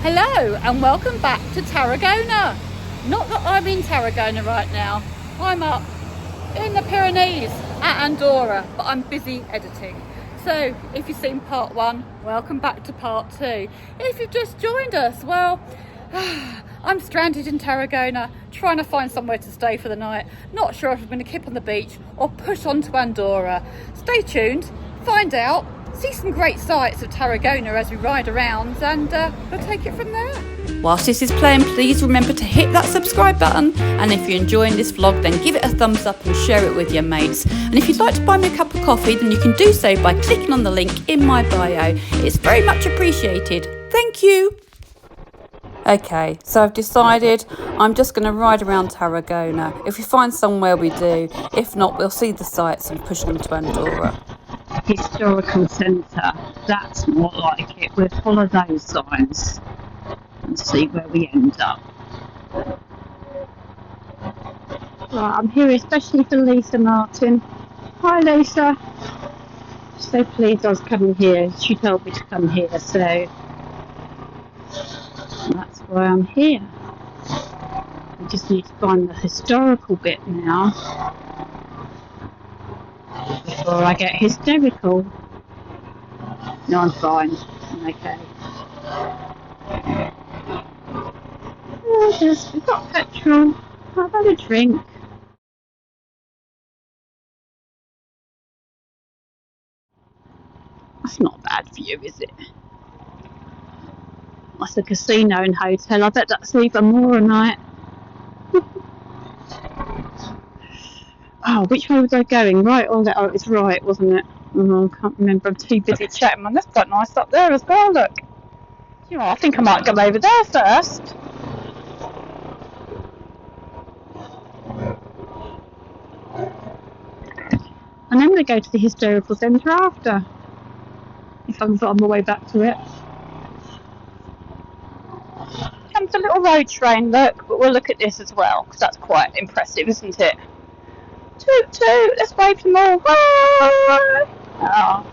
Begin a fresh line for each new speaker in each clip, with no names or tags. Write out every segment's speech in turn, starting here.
Hello and welcome back to Tarragona. Not that I'm in Tarragona right now. I'm up in the Pyrenees at Andorra, but I'm busy editing. So if you've seen part one, welcome back to part two. If you've just joined us, well, I'm stranded in Tarragona trying to find somewhere to stay for the night. Not sure if I'm going to keep on the beach or push on to Andorra. Stay tuned, find out. See some great sights of Tarragona as we ride around, and we'll take it from there. Whilst this is playing, please remember to hit that subscribe button, and if you're enjoying this vlog then give it a thumbs up and share it with your mates. And if you'd like to buy me a cup of coffee then you can do so by clicking on the link in my bio. It's very much appreciated. Thank you. Okay, so I've decided I'm just going to ride around Tarragona. If we find somewhere we do, if not we'll see the sights and push on to Andorra.
Historical centre, that's more like it. We'll follow those signs and see where we end up. Right, I'm here especially for Lisa Martin. Hi Lisa. So pleased I was coming here. She told me to come here, so that's why I'm here. We just need to find the historical bit now before I get hysterical. No, I'm fine. I'm okay. Oh, yes, we've got petrol. I've had a drink. That's not a bad view, is it? That's a casino and hotel. I bet that's even more a night. Oh, which way was I going? Right or left? Oh, it's right, wasn't it? Oh, I can't remember. I'm too busy chatting. Man, that's quite nice up there as well, look. You know, I think I might go over there first. And then we'll go to the historical centre after, if I can find my way back to it. Comes a little road train, look, but we'll look at this as well, because that's quite impressive, isn't it? Toot toot, let's wave them all. Oh,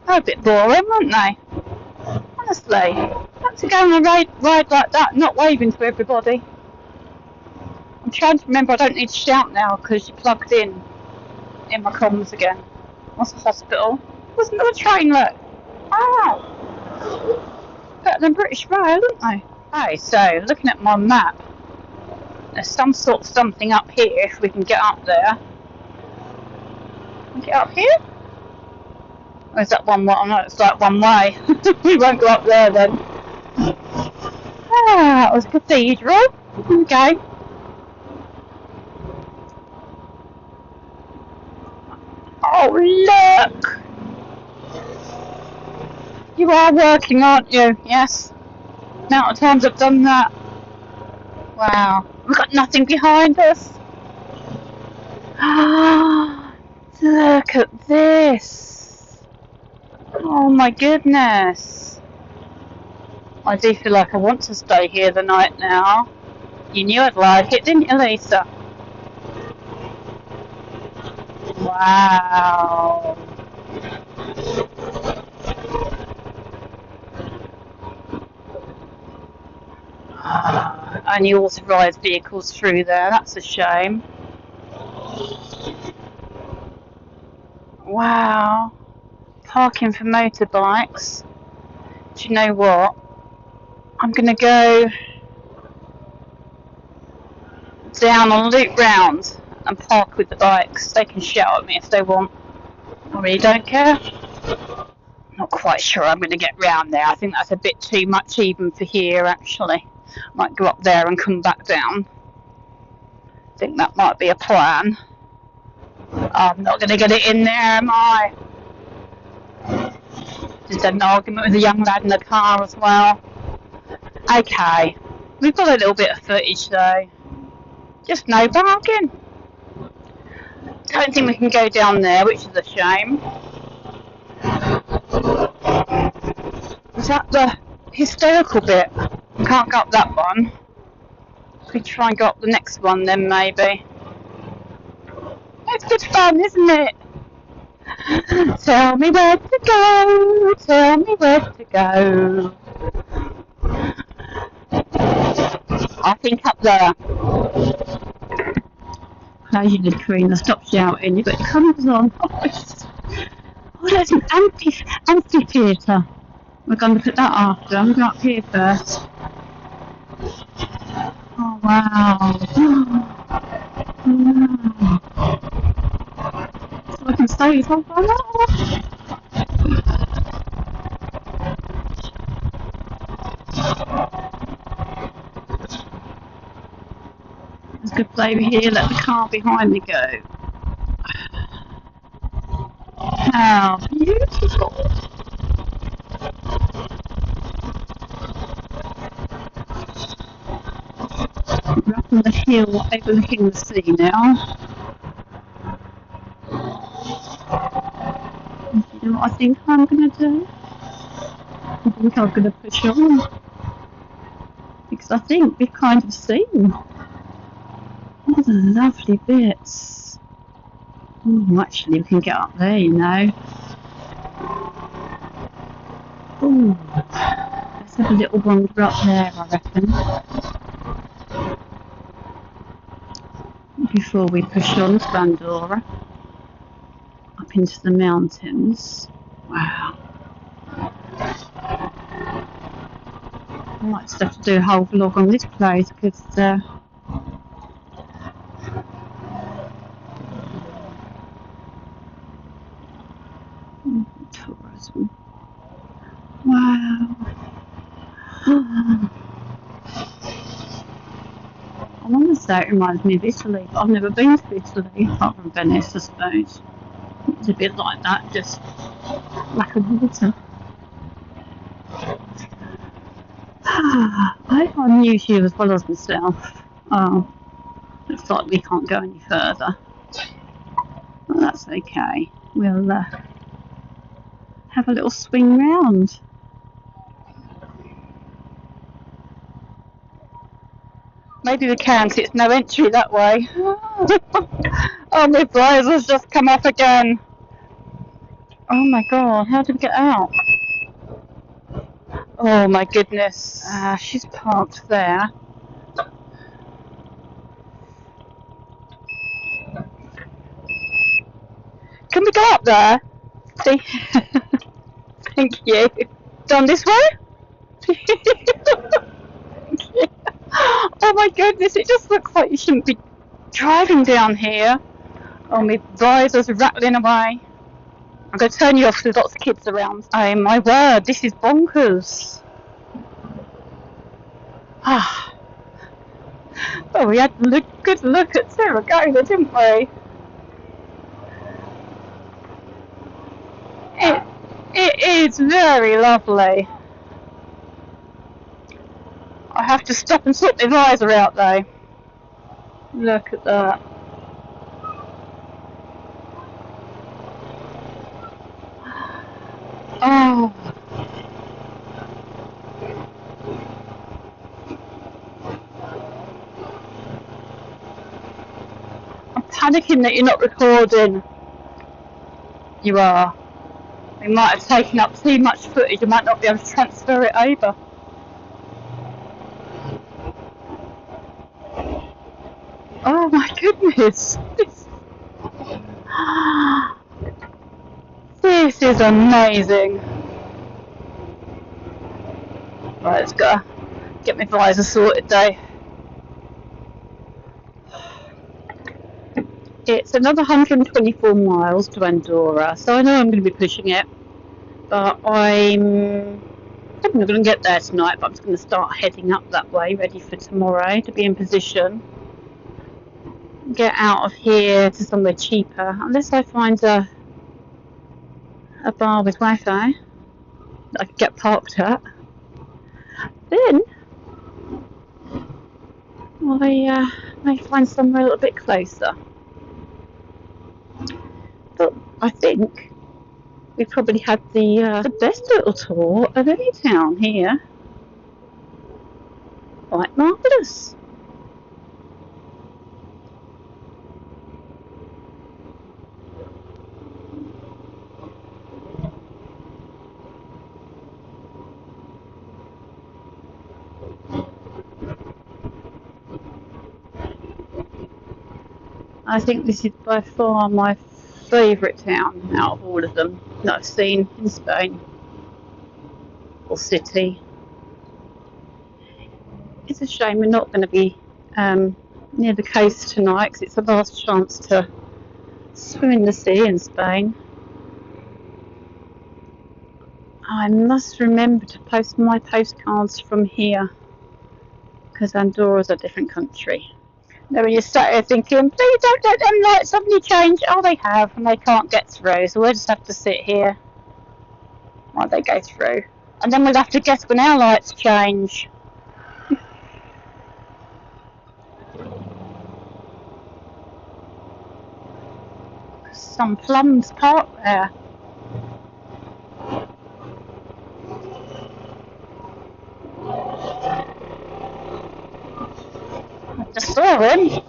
they're a bit boring, weren't they? Honestly, that's to go on a ride like that, not waving to everybody. I'm trying to remember I don't need to shout now because you're plugged in my comms again. What's the hospital? Wasn't there a train, look? Oh! Better than British Rail, aren't they? Okay, so looking at my map, there's some sort of something up here if we can get up there. Can we get up here? Or is that one way? Oh no, it's like one way. We won't go up there then. Ah, that was a cathedral. Okay. Oh, look! You are working, aren't you? Yes. Amount of times I've done that. Wow. We've got nothing behind us. Ah, look at this. Oh my goodness. I do feel like I want to stay here the night now. You knew I'd like it, didn't you, Lisa? Wow. Only authorised vehicles through there, that's a shame. Wow. Parking for motorbikes. Do you know what? I'm going to go down and loop round and park with the bikes. They can shout at me if they want. I really don't care. Not quite sure I'm going to get round there. I think that's a bit too much even for here, actually. Might go up there and come back down. I think that might be a plan. I'm not going to get it in there, am I? Just had an argument with a young lad in the car as well. Okay, we've got a little bit of footage though. Just no bargain. Don't think we can go down there, which is a shame. Is that the historical bit? We can't go up that one. We try and go up the next one then maybe. It's good fun, isn't it? Tell me where to go, tell me where to go. I think up there. Close your lid, Karina. Stop shouting. You've got your colours on. Oh, there's an amphitheatre. We're going to look at that after. I'm going up here first. Oh, wow. So I can stay for a while. Let's go over here, let the car behind me go. How beautiful. We're up on the hill overlooking the sea now. You know what I think I'm going to do? I think I'm going to push on. Because I think we've kind of seen all the lovely bits. Oh, actually we can get up there, you know. Oh, let's have a little wander up there, I reckon. Before we push on to Andorra. Up into the mountains. Wow. I might just have to do a whole vlog on this place because tourism. Wow. I want to say it reminds me of Italy, but I've never been to Italy apart from Venice, I suppose. It's a bit like that, just lack of water. I hope I knew you as well as myself. Oh, looks like we can't go any further. Well, that's okay. We'll have a little swing round. Maybe we can, see it's no entry that way. Oh, my blizzard's just come off again. Oh my god, how did we get out? Oh my goodness. She's parked there. Can we go up there? See? Thank you. Down this way? Thank you. Oh my goodness, it just looks like you shouldn't be driving down here. Oh, my visor's rattling away. I'm going to turn you off because there's lots of kids around. Oh my word, this is bonkers. Well, we had a good look at Tarragona, didn't we? It is very lovely. I have to stop and sort my visor out though. Look at that. Oh. I'm panicking that you're not recording. You are. We might have taken up too much footage. You might not be able to transfer it over. Oh my goodness. This is amazing. Right, let's go get my visor sorted though. It's another 124 miles to Andorra, so I know I'm going to be pushing it, but I'm not going to get there tonight, but I'm just going to start heading up that way, ready for tomorrow to be in position. Get out of here to somewhere cheaper, unless I find a bar with Wi-Fi that I could get parked at. Then I may find somewhere a little bit closer. But I think we probably had the best little tour of any town here. Quite marvellous. I think this is by far my favourite town out of all of them that I've seen in Spain, or city. It's a shame we're not going to be near the coast tonight, because it's the last chance to swim in the sea in Spain. I must remember to post my postcards from here, because Andorra's a different country. Now when you sat here thinking, please don't let them lights suddenly change. Oh, they have, and they can't get through, so we'll just have to sit here while they go through. And then we'll have to guess when our lights change. Some plums parked there. I just saw him.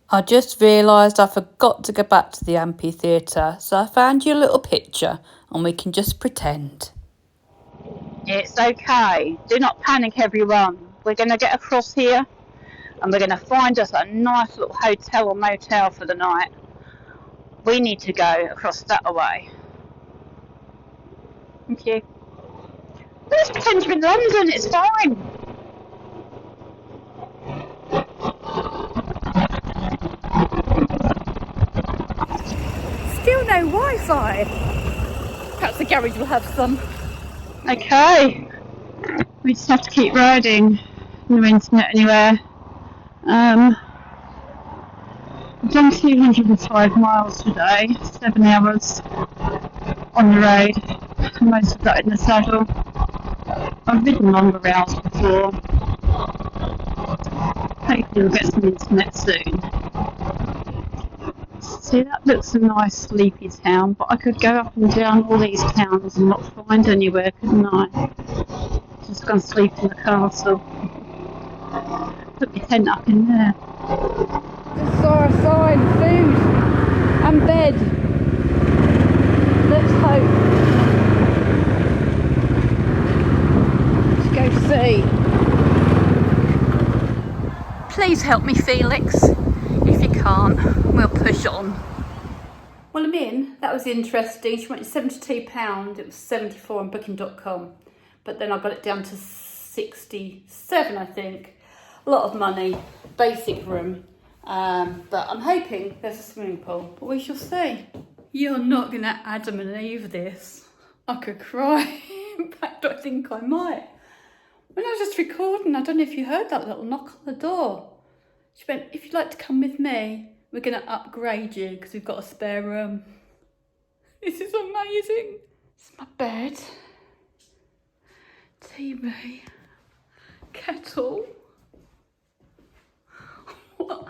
I just realised I forgot to go back to the amphitheatre, so I found you a little picture and we can just pretend.
It's okay. Do not panic, everyone. We're going to get across here and we're going to find us a nice little hotel or motel for the night. We need to go across that way. Thank you. Let's pretend you're in London, it's fine.
Still no Wi-Fi. Perhaps the garage will have some.
Okay. We just have to keep riding. No internet anywhere. I've done 205 miles today, 7 hours on the road, most of that in the saddle. I've ridden longer rounds before. Hopefully we'll get some internet soon. See, that looks a nice sleepy town, but I could go up and down all these towns and not find anywhere, couldn't I? Just go and sleep in the castle. Put my tent up in there.
Just saw a sign, food and bed. Let's hope. Let's go see. Please help me, Felix. If you can't, we'll push on. Well, I'm in. That was interesting. She went £72. It was 74 on booking.com. But then I got it down to 67, I think. A lot of money. Basic room. But I'm hoping there's a swimming pool. But we shall see. You're not going to Adam and Eve this. I could cry. In fact, I think I might. When I was just recording, I don't know if you heard that little knock on the door. She went, if you'd like to come with me, we're going to upgrade you because we've got a spare room. This is amazing. It's my bed. TV. Kettle. What?